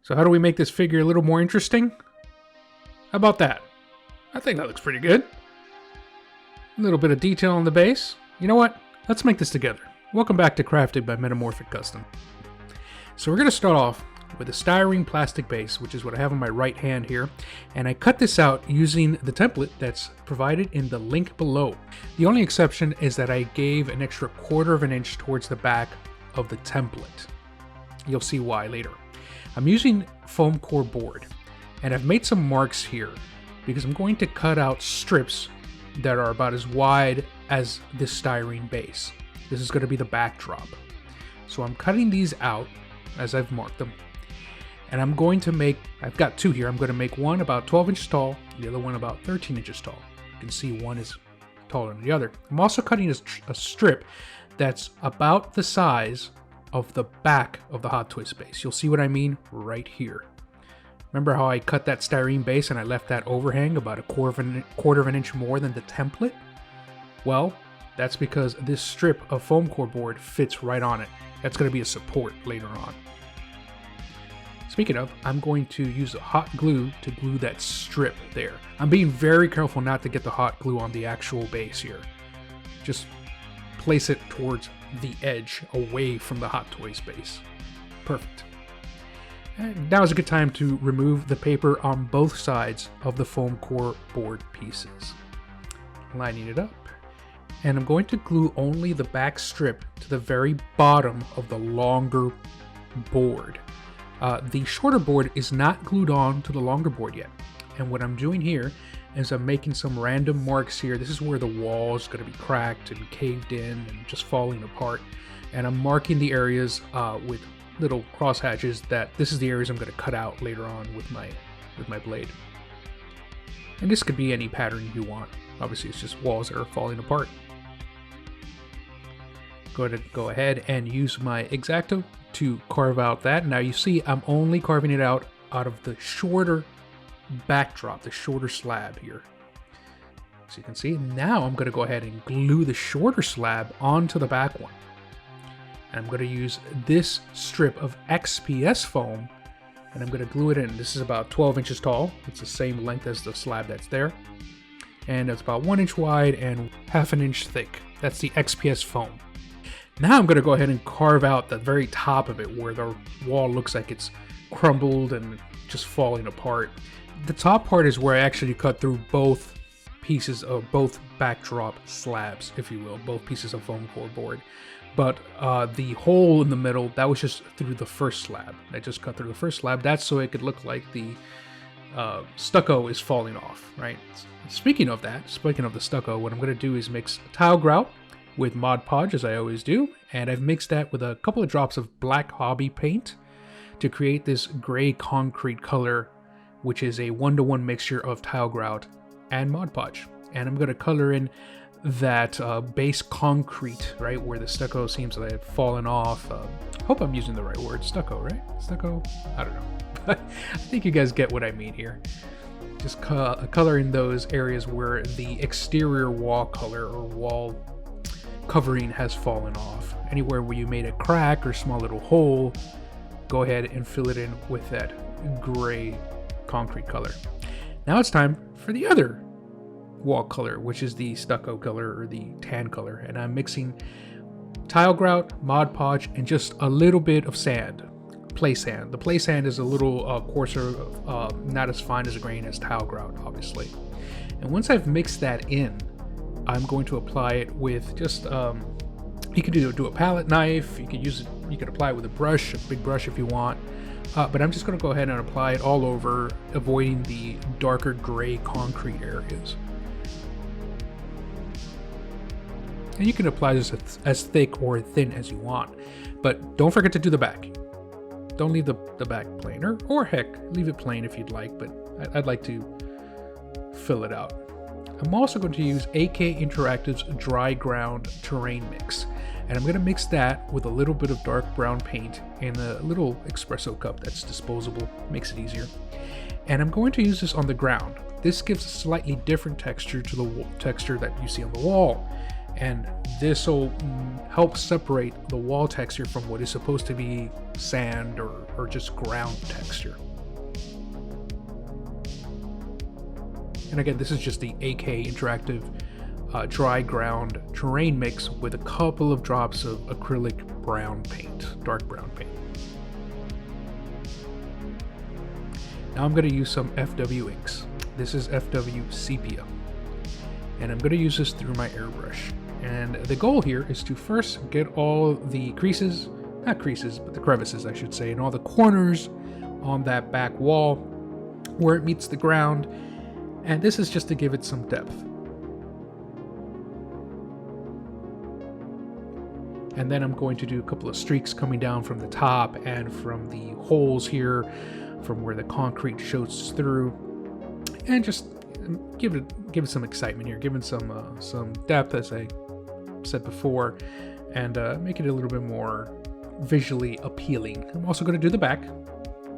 So how do we make this figure a little more interesting? How about that? I think that looks pretty good. A little bit of detail on the base. You know what? Let's make this together. Welcome back to Crafted by Metamorphic Custom. So we're going to start off with a styrene plastic base, which is what I have on my right hand here, and I cut this out using the template that's provided in the link below. The only exception is that I gave an extra 1/4 of an inch towards the back of the template. You'll see why later. I'm using foam core board, and I've made some marks here because I'm going to cut out strips that are about as wide as this styrene base. This is going to be the backdrop. So I'm cutting these out as I've marked them. And I'm going to make, I've got two here, I'm going to make one about 12 inches tall, the other one about 13 inches tall. You can see one is taller than the other. I'm also cutting a strip that's about the size of the back of the Hot Toys base. You'll see what I mean right here. Remember how I cut that styrene base and I left that overhang about a 1/4 of an inch more than the template? Well, that's because this strip of foam core board fits right on it. That's going to be a support later on. Speaking of, I'm going to use a hot glue to glue that strip there. I'm being very careful not to get the hot glue on the actual base here. Just place it towards the edge away from the Hot Toys base. Perfect. And now is a good time to remove the paper on both sides of the foam core board pieces. Lining it up. And I'm going to glue only the back strip to the very bottom of the longer board. The shorter board is not glued on to the longer board yet. And what I'm doing here is I'm making some random marks here. This is where the wall is going to be cracked and caved in and just falling apart. And I'm marking the areas with little cross hatches that this is the areas I'm going to cut out later on with my blade. And this could be any pattern you want. Obviously, it's just walls that are falling apart. Go ahead and use my X-Acto to carve out that. Now you see I'm only carving it out of the shorter backdrop, the shorter slab here. So you can see now I'm going to go ahead and glue the shorter slab onto the back one. And I'm going to use this strip of XPS foam and I'm going to glue it in. This is about 12 inches tall. It's the same length as the slab that's there. And it's about 1 inch wide and 1/2 inch thick. That's the XPS foam. Now I'm going to go ahead and carve out the very top of it where the wall looks like it's crumbled and just falling apart. The top part is where I actually cut through both pieces of both backdrop slabs, if you will, both pieces of foam core board. But the hole in the middle, that was just through the first slab. I just cut through the first slab. That's so it could look like the stucco is falling off, right? Speaking of the stucco, what I'm going to do is mix tile grout with Mod Podge, as I always do, and I've mixed that with a couple of drops of black hobby paint to create this gray concrete color, which is a 1-to-1 mixture of tile grout and Mod Podge. And I'm going to color in that base concrete, right, where the stucco seems to have fallen off. Hope I'm using the right word, stucco, right? Stucco? I don't know. I think you guys get what I mean here. Just color in those areas where the exterior wall color or wall covering has fallen off. Anywhere where you made a crack or small little hole, go ahead and fill it in with that gray concrete color. Now it's time for the other wall color, which is the stucco color or the tan color, and I'm mixing tile grout, Mod Podge, and just a little bit of sand, play sand. The play sand is a little coarser, not as fine as a grain as tile grout, obviously. And once I've mixed that in, I'm going to apply it with just, you could do a palette knife, you could apply it with a brush, a big brush if you want, but I'm just going to go ahead and apply it all over, avoiding the darker gray concrete areas. And you can apply this as thick or thin as you want, but don't forget to do the back. Don't leave the back plain, or heck, leave it plain if you'd like, but I'd like to fill it out. I'm also going to use AK Interactive's Dry Ground Terrain Mix, and I'm going to mix that with a little bit of dark brown paint in a little espresso cup that's disposable, makes it easier. And I'm going to use this on the ground. This gives a slightly different texture to the texture that you see on the wall, and this will help separate the wall texture from what is supposed to be sand or just ground texture. And again, this is just the AK Interactive dry ground terrain mix with a couple of drops of acrylic brown paint, dark brown paint. Now I'm going to use some FW inks. This is FW Sepia, and I'm going to use this through my airbrush. And the goal here is to first get all the creases, not creases, but the crevices I should say, and all the corners on that back wall where it meets the ground. And this is just to give it some depth. And then I'm going to do a couple of streaks coming down from the top and from the holes here, from where the concrete shows through, and just give it some excitement here, give it some depth, as I said before, and make it a little bit more visually appealing. I'm also going to do the back,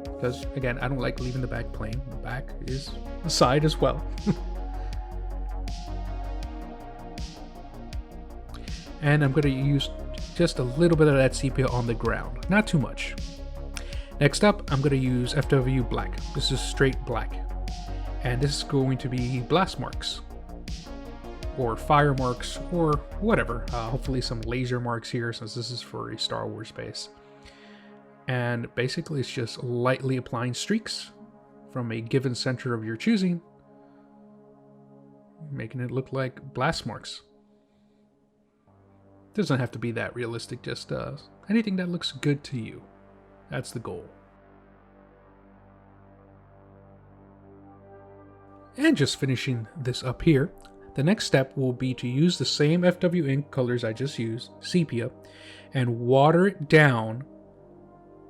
because again, I don't like leaving the back plain. The back is the side as well. And I'm going to use just a little bit of that sepia on the ground, not too much. Next up, I'm going to use FW Black. This is straight black, and this is going to be blast marks or fire marks or whatever. Hopefully some laser marks here, since this is for a Star Wars base. And basically it's just lightly applying streaks from a given center of your choosing, making it look like blast marks. Doesn't have to be that realistic, just anything that looks good to you. That's the goal. And just finishing this up here, the next step will be to use the same FW ink colors I just used, sepia, and water it down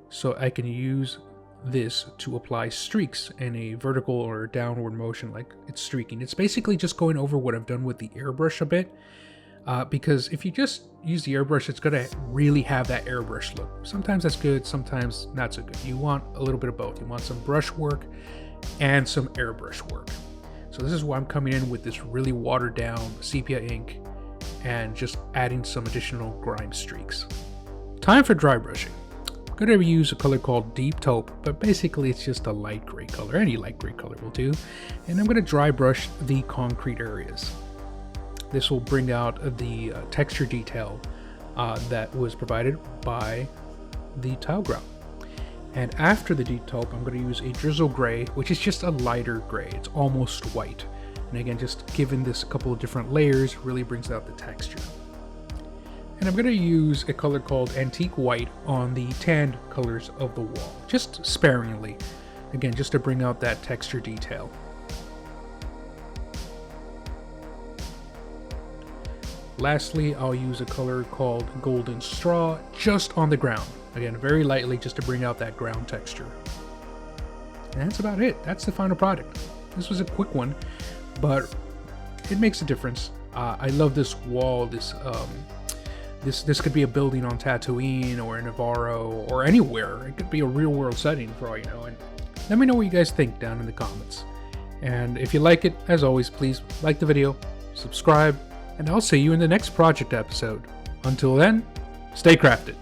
so I can use this to apply streaks in a vertical or downward motion, like it's streaking. It's basically just going over what I've done with the airbrush a bit, because if you just use the airbrush, it's going to really have that airbrush look. Sometimes that's good, sometimes not so good. You want a little bit of both. You want some brush work and some airbrush work. So this is why I'm coming in with this really watered down sepia ink and just adding some additional grime streaks. Time for dry brushing. I'm going to use a color called Deep Taupe, but basically it's just a light gray color. Any light gray color will do. And I'm going to dry brush the concrete areas. This will bring out the texture detail that was provided by the tile grout. And after the Deep Taupe, I'm going to use a drizzle gray, which is just a lighter gray. It's almost white. And again, just giving this a couple of different layers really brings out the texture. And I'm going to use a color called Antique White on the tanned colors of the wall, just sparingly. Again, just to bring out that texture detail. Lastly, I'll use a color called Golden Straw just on the ground. Again, very lightly, just to bring out that ground texture. And that's about it. That's the final product. This was a quick one, but it makes a difference. I love this wall. This could be a building on Tatooine or in Navarro or anywhere. It could be a real-world setting for all you know. And let me know what you guys think down in the comments. And if you like it, as always, please like the video, subscribe, and I'll see you in the next project episode. Until then, stay crafted.